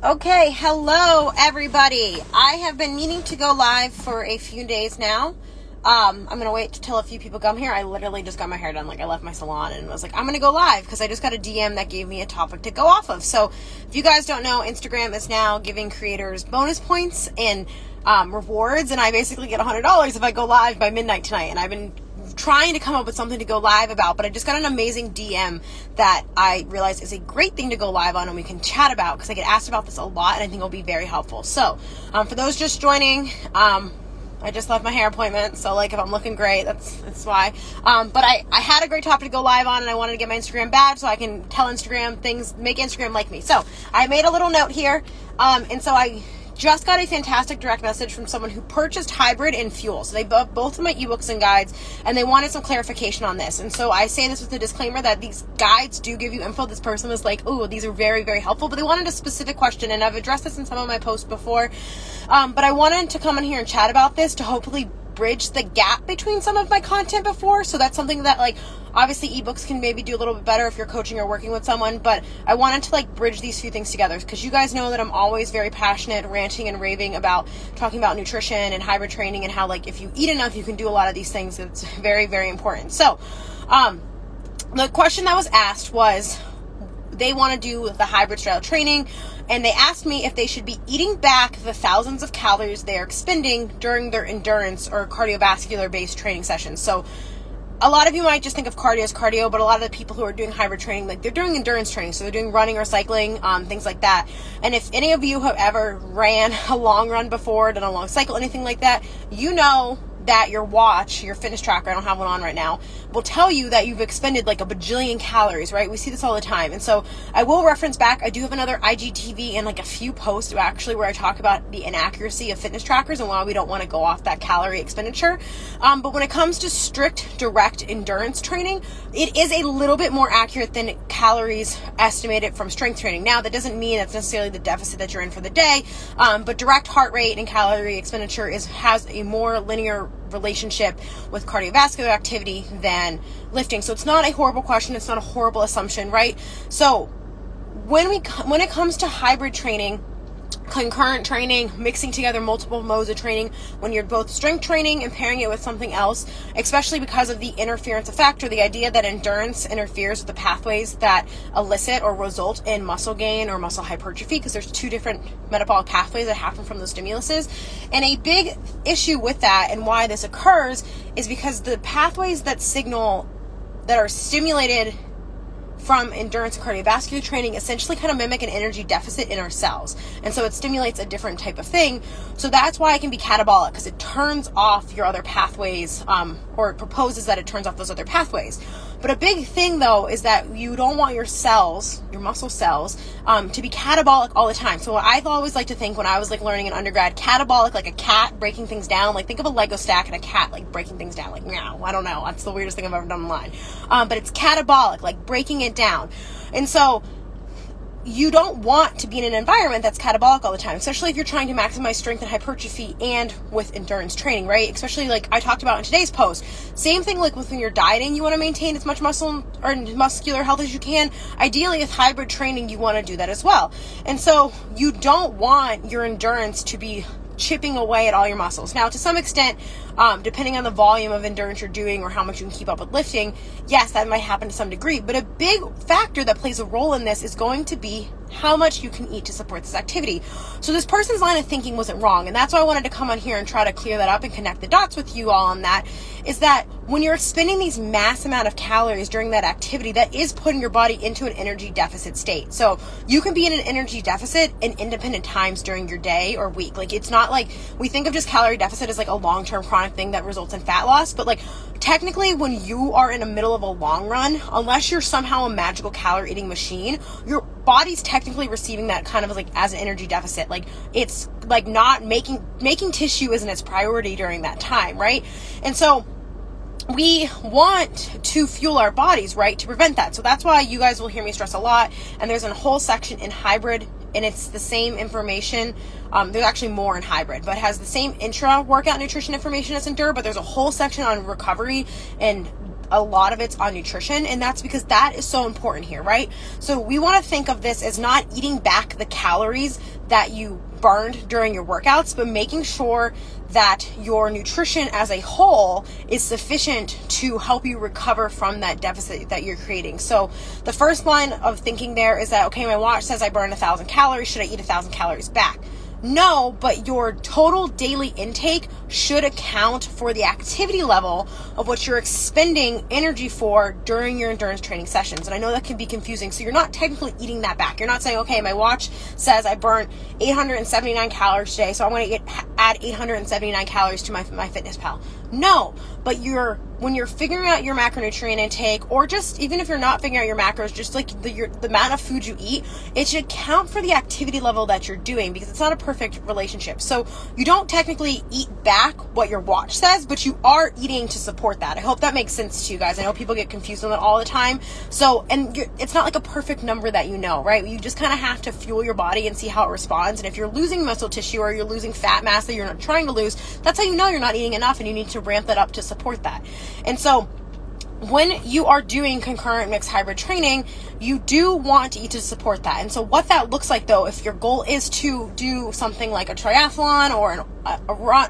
Okay, hello everybody. I have been meaning to go live for a few days now. I'm going to wait till a few people come here. I literally just got my hair done. I left my salon and was like, I'm going to go live because I just got a DM that gave me a topic to go off of. So if you guys don't know, Instagram is now giving creators bonus points and rewards, and I basically get $100 if I go live by midnight tonight. And I've been trying to come up with something to go live about, but I just got an amazing DM that I realized is a great thing to go live on and we can chat about, because I get asked about this a lot and I think it'll be very helpful. So for those just joining, I just left my hair appointment, so if I'm looking great, that's why. But I had a great topic to go live on, and I wanted to get my Instagram badge so I can tell Instagram things, make Instagram like me. So I made a little note here, and so I just got a fantastic direct message from someone who purchased hybrid and fuel. So they bought both of my ebooks and guides, and they wanted some clarification on this. And so I say this with a disclaimer that these guides do give you info. This person was like, oh, these are very, very helpful, but they wanted a specific question, and I've addressed this in some of my posts before. But I wanted to come in here and chat about this to hopefully bridge the gap between some of my content before. So that's something that obviously ebooks can maybe do a little bit better if you're coaching or working with someone, but I wanted to bridge these few things together, because you guys know that I'm always very passionate, ranting and raving about talking about nutrition and hybrid training and how if you eat enough you can do a lot of these things. It's very, very important. So the question that was asked was, they want to do the hybrid style training, and they asked me if they should be eating back the thousands of calories they're expending during their endurance or cardiovascular based training sessions. So a lot of you might just think of cardio as cardio, but a lot of the people who are doing hybrid training, they're doing endurance training. So they're doing running or cycling, things like that. And if any of you have ever ran a long run before, done a long cycle, anything like that, you know that your watch, your fitness tracker, I don't have one on right now, will tell you that you've expended a bajillion calories, right? We see this all the time. And so I will reference back. I do have another IGTV and a few posts actually where I talk about the inaccuracy of fitness trackers and why we don't want to go off that calorie expenditure. But when it comes to strict, direct endurance training, it is a little bit more accurate than calories estimated from strength training. Now, that doesn't mean that's necessarily the deficit that you're in for the day, but direct heart rate and calorie expenditure has a more linear relationship with cardiovascular activity than lifting. So it's not a horrible question. It's not a horrible assumption, right? So when it comes to hybrid training, concurrent training, mixing together multiple modes of training, when you're both strength training and pairing it with something else, especially because of the interference effect, or the idea that endurance interferes with the pathways that elicit or result in muscle gain or muscle hypertrophy, because there's two different metabolic pathways that happen from those stimuluses. And a big issue with that and why this occurs is because the pathways that are stimulated from endurance and cardiovascular training essentially kind of mimic an energy deficit in our cells. And so it stimulates a different type of thing. So that's why it can be catabolic, because it turns off your other pathways, or it proposes that it turns off those other pathways. But a big thing though is that you don't want your cells, your muscle cells, to be catabolic all the time. So what I've always liked to think when I was learning in undergrad, catabolic, like a cat breaking things down, think of a Lego stack and a cat breaking things down, meow. I don't know. That's the weirdest thing I've ever done online. But it's catabolic, breaking it down. And so you don't want to be in an environment that's catabolic all the time, especially if you're trying to maximize strength and hypertrophy and with endurance training, right? Especially I talked about in today's post. Same thing with when you're dieting, you want to maintain as much muscle or muscular health as you can. Ideally, with hybrid training, you want to do that as well. And so you don't want your endurance to be chipping away at all your muscles. Now, to some extent, depending on the volume of endurance you're doing or how much you can keep up with lifting, yes, that might happen to some degree. But a big factor that plays a role in this is going to be how much you can eat to support this activity. So this person's line of thinking wasn't wrong. And that's why I wanted to come on here and try to clear that up and connect the dots with you all on that, is that when you're expending these mass amount of calories during that activity, that is putting your body into an energy deficit state. So you can be in an energy deficit in independent times during your day or week. It's not we think of just calorie deficit as a long-term chronic thing that results in fat loss, but technically when you are in the middle of a long run, unless you're somehow a magical calorie eating machine, your body's technically receiving that kind of as an energy deficit. It's not making tissue isn't its priority during that time, right? And so we want to fuel our bodies, right, to prevent that. So that's why you guys will hear me stress a lot. And there's a whole section in hybrid, and it's the same information. There's actually more in hybrid, but it has the same intra workout nutrition information as endure, but there's a whole section on recovery and a lot of it's on nutrition, and that's because that is so important here, right? So we want to think of this as not eating back the calories that you burned during your workouts, but making sure that your nutrition as a whole is sufficient to help you recover from that deficit that you're creating. So the first line of thinking there is that, okay, my watch says I burned 1,000 calories. Should I eat 1,000 calories back? No, but your total daily intake should account for the activity level of what you're expending energy for during your endurance training sessions. And I know that can be confusing. So you're not technically eating that back. You're not saying, okay, my watch says I burnt 879 calories today, so I'm going to add 879 calories to my MyFitnessPal. No, but when you're figuring out your macronutrient intake, or just even if you're not figuring out your macros, just like the amount of food you eat, it should account for the activity level that you're doing, because it's not a perfect relationship. So you don't technically eat back what your watch says, but you are eating to support that. I hope that makes sense to you guys. I know people get confused on it all the time. So, and it's not like a perfect number that you know, right? You just kind of have to fuel your body and see how it responds. And if you're losing muscle tissue or you're losing fat mass that you're not trying to lose, that's how you know you're not eating enough, and you need to ramp that up to support that. And so when you are doing concurrent mixed hybrid training, you do want to eat to support that. And so what that looks like, though, if your goal is to do something like a triathlon or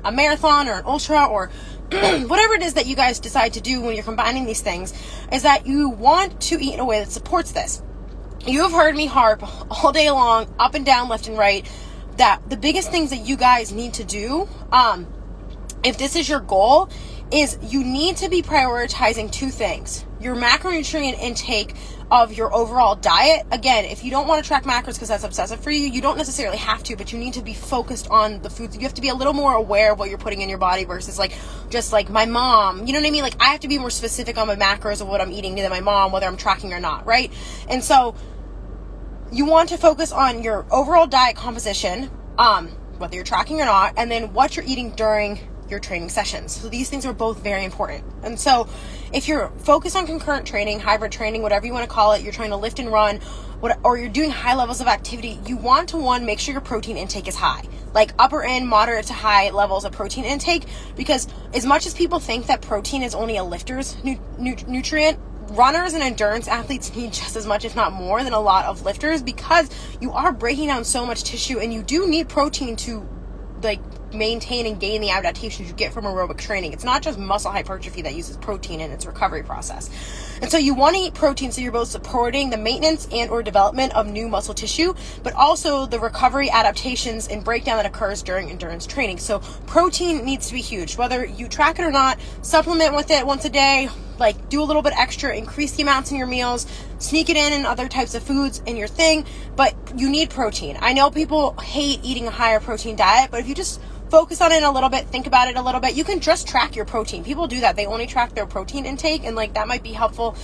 a marathon or an ultra or whatever it is that you guys decide to do when you're combining these things, is that you want to eat in a way that supports this. You have heard me harp all day long, up and down, left and right, that the biggest things that you guys need to do, if this is your goal, is you need to be prioritizing two things. Your macronutrient intake of your overall diet. Again, if you don't want to track macros because that's obsessive for you, you don't necessarily have to, but you need to be focused on the foods. You have to be a little more aware of what you're putting in your body versus just like my mom. You know what I mean? Like, I have to be more specific on my macros of what I'm eating than my mom, whether I'm tracking or not, right? And so you want to focus on your overall diet composition, whether you're tracking or not, and then what you're eating during your training sessions. So these things are both very important. And so if you're focused on concurrent training, hybrid training, whatever you want to call it, you're trying to lift and run, or you're doing high levels of activity, you want to, make sure your protein intake is high, like upper end, moderate to high levels of protein intake, because as much as people think that protein is only a lifter's nutrient, runners and endurance athletes need just as much, if not more, than a lot of lifters, because you are breaking down so much tissue, and you do need protein to maintain and gain the adaptations you get from aerobic training. It's not just muscle hypertrophy that uses protein in its recovery process. And so you want to eat protein so you're both supporting the maintenance and or development of new muscle tissue, but also the recovery adaptations and breakdown that occurs during endurance training. So protein needs to be huge. Whether you track it or not, supplement with it once a day, do a little bit extra, increase the amounts in your meals, sneak it in other types of foods in your thing, but you need protein. I know people hate eating a higher protein diet, but if you just focus on it a little bit, think about it a little bit, you can just track your protein. People do that. They only track their protein intake, and that might be helpful,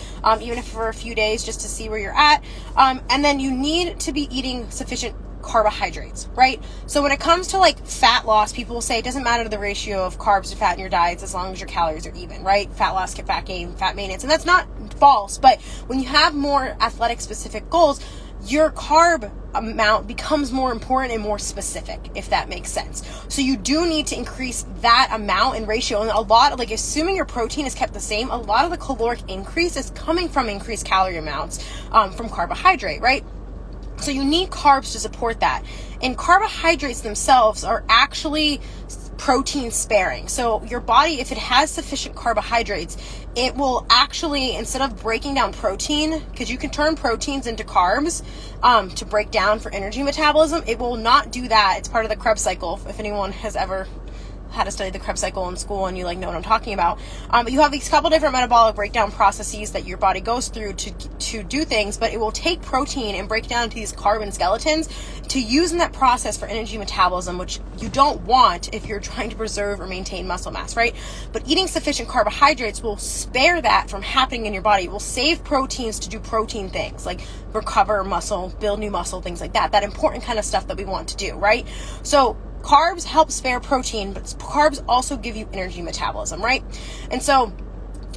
even if for a few days, just to see where you're at. And then you need to be eating sufficient carbohydrates, right? So when it comes to fat loss, people will say it doesn't matter the ratio of carbs to fat in your diets as long as your calories are even, right? Fat loss, fat gain, fat maintenance. And that's not false, but when you have more athletic specific goals, your carb amount becomes more important and more specific, if that makes sense. So you do need to increase that amount in ratio. And a lot, assuming your protein is kept the same, a lot of the caloric increase is coming from increased calorie amounts from carbohydrate, right? So you need carbs to support that. And carbohydrates themselves are actually protein sparing. So your body, if it has sufficient carbohydrates, it will actually, instead of breaking down protein, because you can turn proteins into carbs to break down for energy metabolism, it will not do that. It's part of the Krebs cycle. If anyone has ever had to study the Krebs cycle in school and you know what I'm talking about. But you have these couple different metabolic breakdown processes that your body goes through to do things, but it will take protein and break down into these carbon skeletons to use in that process for energy metabolism, which you don't want if you're trying to preserve or maintain muscle mass, right? But eating sufficient carbohydrates will spare that from happening in your body. It will save proteins to do protein things like recover muscle, build new muscle, things like that. That important kind of stuff that we want to do, right? So carbs help spare protein, but carbs also give you energy metabolism, right? And so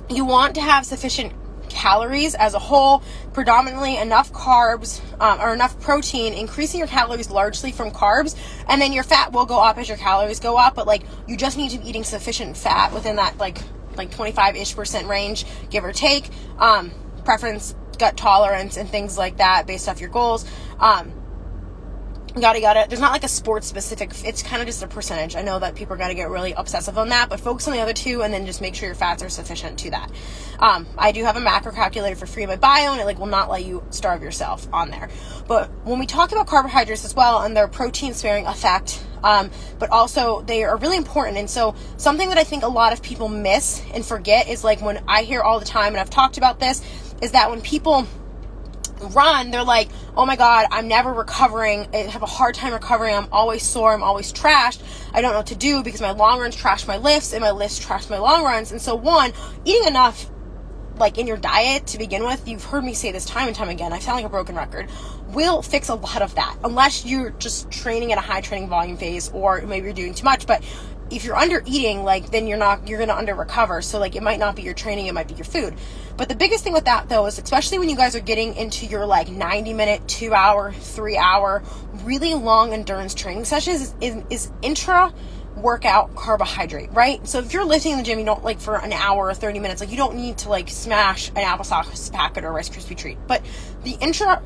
you want to have sufficient calories as a whole, predominantly enough carbs or enough protein, increasing your calories largely from carbs, and then your fat will go up as your calories go up, but you just need to be eating sufficient fat within that like 25-ish% range, give or take. Preference, gut tolerance, and things like that based off your goals. Yada. There's not like a sports specific, it's kind of just a percentage. I know that people are going to get really obsessive on that, but focus on the other two and then just make sure your fats are sufficient to that. I do have a macro calculator for free in my bio, and it will not let you starve yourself on there. But when we talk about carbohydrates as well and their protein sparing effect, but also they are really important. And so something that I think a lot of people miss and forget is like when I hear all the time, and I've talked about this, is that when people run, they're like, oh my God, I'm never recovering. I have a hard time recovering. I'm always sore. I'm always trashed. I don't know what to do because my long runs trash my lifts and my lifts trash my long runs. And so one, eating enough like in your diet to begin with, you've heard me say this time and time again, I sound like a broken record, will fix a lot of that unless you're just training at a high training volume phase, or maybe you're doing too much. But if you're under eating, like then you're going to under recover. So like it might not be your training, it might be your food. But the biggest thing with that though is, especially when you guys are getting into your like 90-minute, 2-hour, 3-hour, really long endurance training sessions, is intra workout carbohydrate, right? So if you're lifting in the gym, you don't like for an hour or 30 minutes, like you don't need to like smash an applesauce packet or Rice Krispie treat. But the intra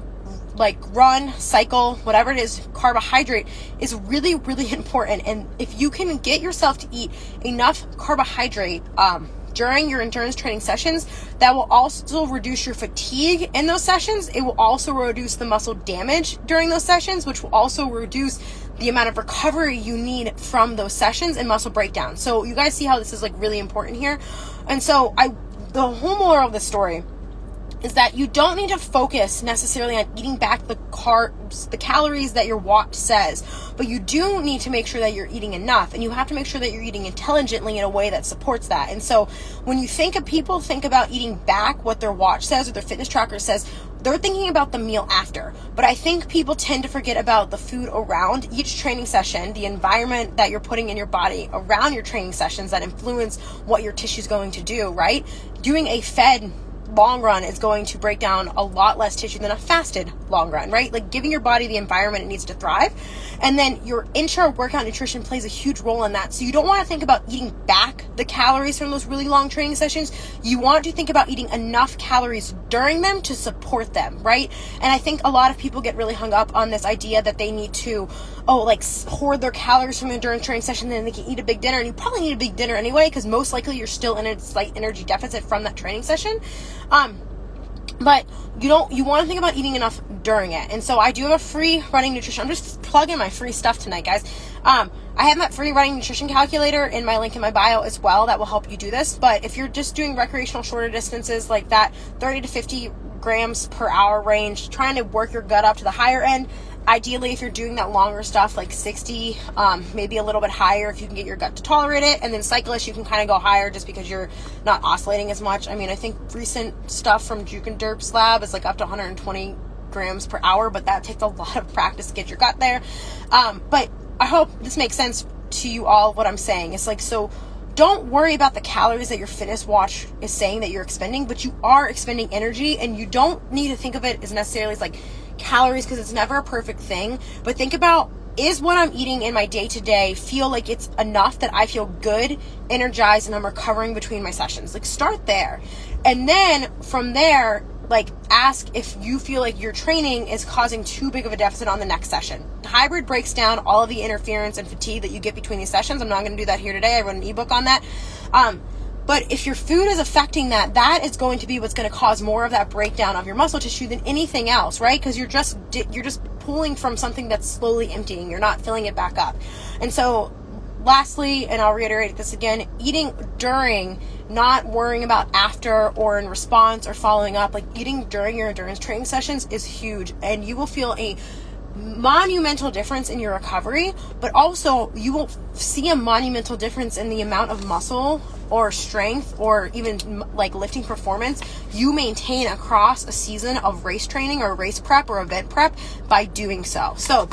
like run, cycle, whatever it is, carbohydrate is really, really important. And if you can get yourself to eat enough carbohydrate during your endurance training sessions, that will also reduce your fatigue in those sessions. It will also reduce the muscle damage during those sessions, which will also reduce the amount of recovery you need from those sessions and muscle breakdown. So you guys see how this is like really important here. And so the whole moral of the story is that you don't need to focus necessarily on eating back the carbs, the calories that your watch says, but you do need to make sure that you're eating enough, and you have to make sure that you're eating intelligently in a way that supports that. And so when you think about eating back what their watch says or their fitness tracker says, they're thinking about the meal after. But I think people tend to forget about the food around each training session, the environment that you're putting in your body around your training sessions that influence what your tissue's going to do, right? Doing a fed long run is going to break down a lot less tissue than a fasted long run, right? Like giving your body the environment it needs to thrive. And then your intra-workout nutrition plays a huge role in that. So you don't want to think about eating back the calories from those really long training sessions. You want to think about eating enough calories during them to support them, right? And I think a lot of people get really hung up on this idea that they need to, hoard their calories from an endurance training session, then they can eat a big dinner. And you probably need a big dinner anyway, because most likely you're still in a slight energy deficit from that training session. But you want to think about eating enough during it. And so I do have a free running nutrition. I'm just plugging my free stuff tonight, guys. I have that free running nutrition calculator in my link in my bio as well that will help you do this. But if you're just doing recreational shorter distances like that, 30 to 50 grams per hour range, trying to work your gut up to the higher end, ideally, if you're doing that longer stuff, like 60, maybe a little bit higher if you can get your gut to tolerate it. And then cyclists, you can kind of go higher just because you're not oscillating as much. I mean, I think recent stuff from Juke and Derp's lab is like up to 120 grams per hour, but that takes a lot of practice to get your gut there. But I hope this makes sense to you all, what I'm saying. It's like, so don't worry about the calories that your fitness watch is saying that you're expending, but you are expending energy, and you don't need to think of it as necessarily as like calories, because it's never a perfect thing. But think about, is what I'm eating in my day-to-day feel like it's enough that I feel good, energized, and I'm recovering between my sessions? Like, start there. And then from there, like, ask if you feel like your training is causing too big of a deficit on the next session. Hybrid breaks down all of the interference and fatigue that you get between these sessions. I'm not going to do that here today. I wrote an ebook on that. But if your food is affecting that, that is going to be what's going to cause more of that breakdown of your muscle tissue than anything else, right? Because you're just pulling from something that's slowly emptying. You're not filling it back up. And so lastly, and I'll reiterate this again, eating during, not worrying about after or in response or following up, like eating during your endurance training sessions is huge. And you will feel a monumental difference in your recovery, but also you will see a monumental difference in the amount of muscle or strength or even like lifting performance you maintain across a season of race training or race prep or event prep by doing so. So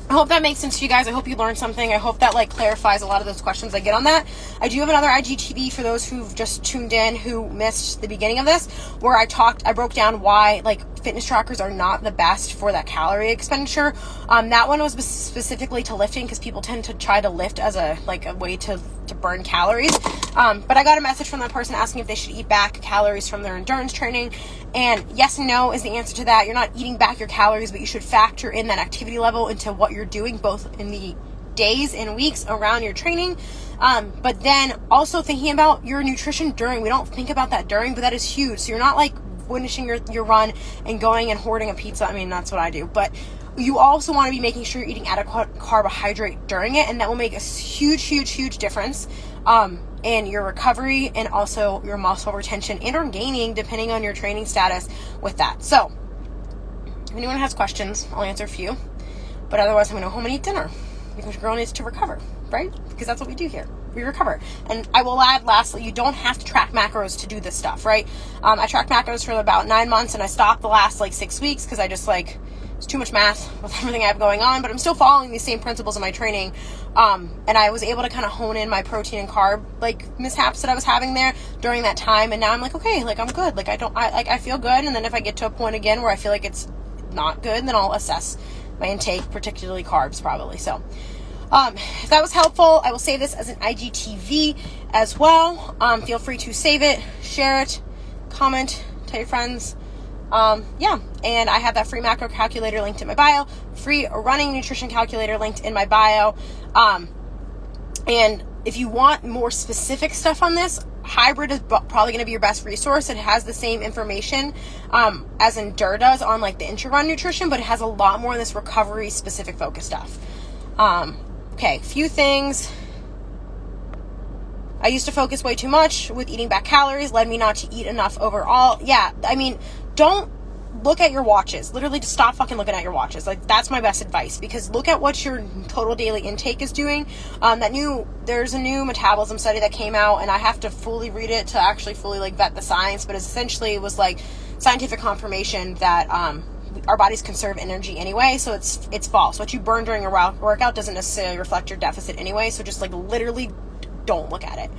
I hope that makes sense to you guys. I hope you learned something. I hope that like clarifies a lot of those questions I get on that. I do have another IGTV for those who've just tuned in who missed the beginning of this, where I broke down why, like, fitness trackers are not the best for that calorie expenditure. That one was specifically to lifting, because people tend to try to lift as a way to burn calories. But I got a message from that person asking if they should eat back calories from their endurance training. And yes and no is the answer to that. You're not eating back your calories, but you should factor in that activity level into what you're doing, both in the days and weeks around your training. But then also thinking about your nutrition during. We don't think about that during, but that is huge. So you're not like finishing your run and going and hoarding a pizza. I mean, that's what I do. But you also want to be making sure you're eating adequate carbohydrate during it, and that will make a huge difference in your recovery and also your muscle retention and or gaining, depending on your training status with that. So if anyone has questions, I'll answer a few. But otherwise, I'm going to go home and eat dinner, because your girl needs to recover, right? Because that's what we do here. We recover. And I will add, lastly, you don't have to track macros to do this stuff, right? I tracked macros for about 9 months, and I stopped the last 6 weeks because I just it's too much math with everything I have going on, but I'm still following these same principles in my training. And I was able to kind of hone in my protein and carb mishaps that I was having there during that time. And now I'm okay, I'm good. I feel good. And then if I get to a point again where I feel like it's not good, then I'll assess my intake, particularly carbs, probably. So if that was helpful, I will save this as an IGTV as well. Feel free to save it, share it, comment, tell your friends. And I have that free macro calculator linked in my bio, free running nutrition calculator linked in my bio. And if you want more specific stuff on this, Hybrid is probably going to be your best resource. It has the same information as Endure does on the intra-run nutrition, but it has a lot more of this recovery specific focus stuff. Okay, few things. I used to focus way too much with eating back calories, led me not to eat enough overall. Yeah, I mean, don't look at your watches. Literally just stop fucking looking at your watches. That's my best advice, because look at what your total daily intake is doing. There's a new metabolism study that came out, and I have to fully read it to actually fully vet the science, but it was scientific confirmation that our bodies conserve energy anyway, so it's false. What you burn during a workout doesn't necessarily reflect your deficit anyway, so just literally don't look at it.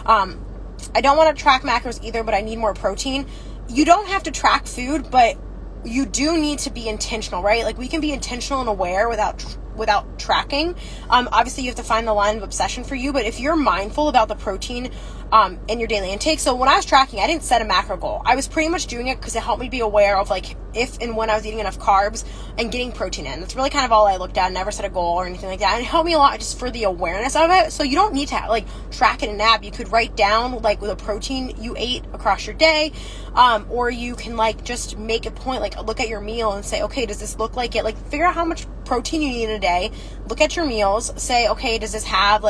I don't want to track macros either, but I need more protein. You don't have to track food, but you do need to be intentional, right? We can be intentional and aware without tracking. Obviously you have to find the line of obsession for you, but if you're mindful about the protein in your daily intake. So when I was tracking, I didn't set a macro goal. I was pretty much doing it because it helped me be aware of if and when I was eating enough carbs and getting protein in. That's really kind of all I looked at. I never set a goal or anything like that. And it helped me a lot just for the awareness of it. So you don't need to track it in an app. You could write down with the protein you ate across your day, or you can just make a point, look at your meal and say, okay, does this look like it? Figure out how much protein you need in a day. Look at your meals. Say, okay, does this have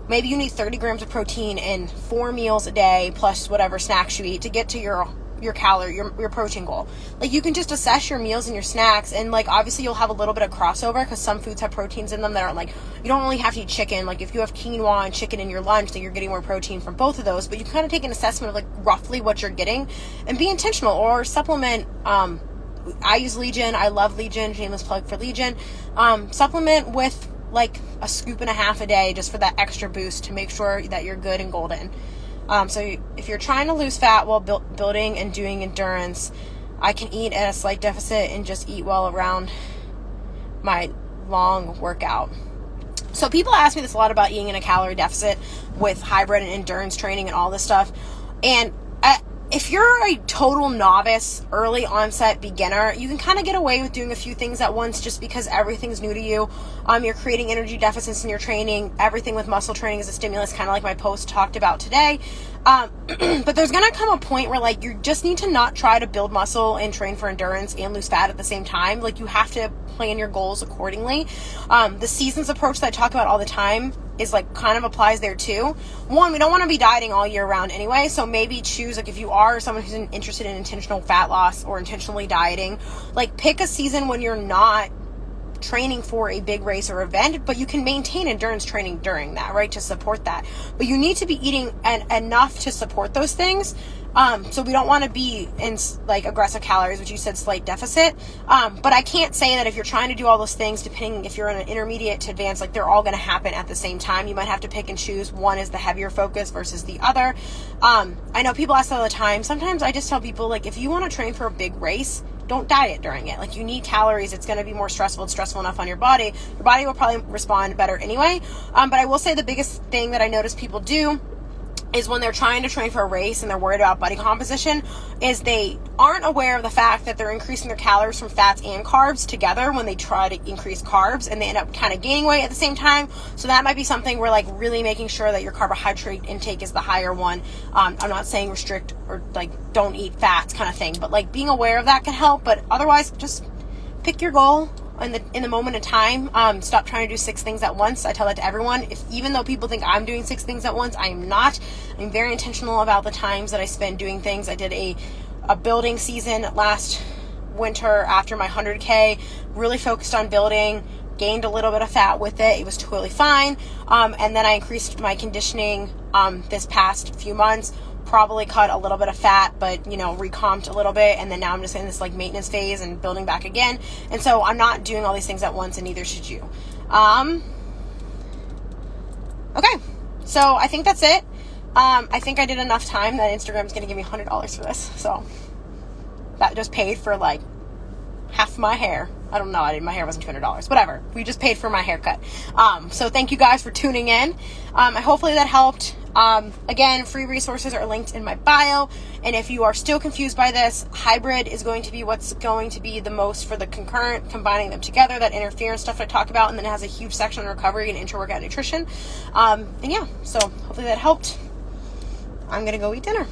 maybe you need 30 grams of protein in 4 meals a day plus whatever snacks you eat to get to your protein goal. You can just assess your meals and your snacks, and obviously you'll have a little bit of crossover because some foods have proteins in them that aren't you don't only have to eat chicken. If you have quinoa and chicken in your lunch, then you're getting more protein from both of those, but you kind of take an assessment of roughly what you're getting and be intentional or supplement. I use Legion. I love Legion. Shameless plug for Legion. Supplement with a scoop and a half a day just for that extra boost to make sure that you're good and golden. So if you're trying to lose fat while building and doing endurance, I can eat at a slight deficit and just eat well around my long workout. So people ask me this a lot about eating in a calorie deficit with hybrid and endurance training and all this stuff. And if you're a total novice, early onset beginner, you can kind of get away with doing a few things at once just because everything's new to you. You're creating energy deficits in your training. Everything with muscle training is a stimulus, kind of like my post talked about today. But there's going to come a point where you just need to not try to build muscle and train for endurance and lose fat at the same time. You have to plan your goals accordingly. The seasons approach that I talk about all the time is kind of applies there too. One, we don't want to be dieting all year round anyway, so maybe choose if you are someone who's interested in intentional fat loss or intentionally dieting, pick a season when you're not training for a big race or event, but you can maintain endurance training during that, right, to support that. But you need to be eating enough to support those things. So we don't want to be in aggressive calories, which you said slight deficit. But I can't say that if you're trying to do all those things, depending if you're in an intermediate to advanced, they're all going to happen at the same time. You might have to pick and choose. One is the heavier focus versus the other. I know people ask all the time. Sometimes I just tell people if you want to train for a big race, don't diet during it. Like, you need calories. It's going to be more stressful. It's stressful enough on your body. Your body will probably respond better anyway. But I will say the biggest thing that I notice people do is when they're trying to train for a race and they're worried about body composition, is they aren't aware of the fact that they're increasing their calories from fats and carbs together when they try to increase carbs, and they end up kind of gaining weight at the same time. So that might be something where, like, really making sure that your carbohydrate intake is the higher one. I'm not saying restrict or like don't eat fats kind of thing, but like being aware of that can help. But otherwise, just pick your goal in the moment of time. Stop trying to do 6 things at once. I tell that to everyone. Even though people think I'm doing 6 things at once, I am not. I'm very intentional about the times that I spend doing things. I did a building season last winter after my 100K, really focused on building, gained a little bit of fat with it. It was totally fine. And then I increased my conditioning this past few months, probably cut a little bit of fat, but, recomped a little bit. And then now I'm just in this like maintenance phase and building back again. And so I'm not doing all these things at once, and neither should you. Okay. So I think that's it. I think I did enough time that Instagram's going to give me $100 for this. So that just paid for like half my hair. I don't know. My hair wasn't $200. Whatever. We just paid for my haircut. So thank you guys for tuning in. Hopefully that helped. Again, free resources are linked in my bio. And if you are still confused by this, hybrid is going to be what's going to be the most for the concurrent, combining them together, that interference stuff I talk about. And then it has a huge section on recovery and intra-workout nutrition. So hopefully that helped. I'm going to go eat dinner.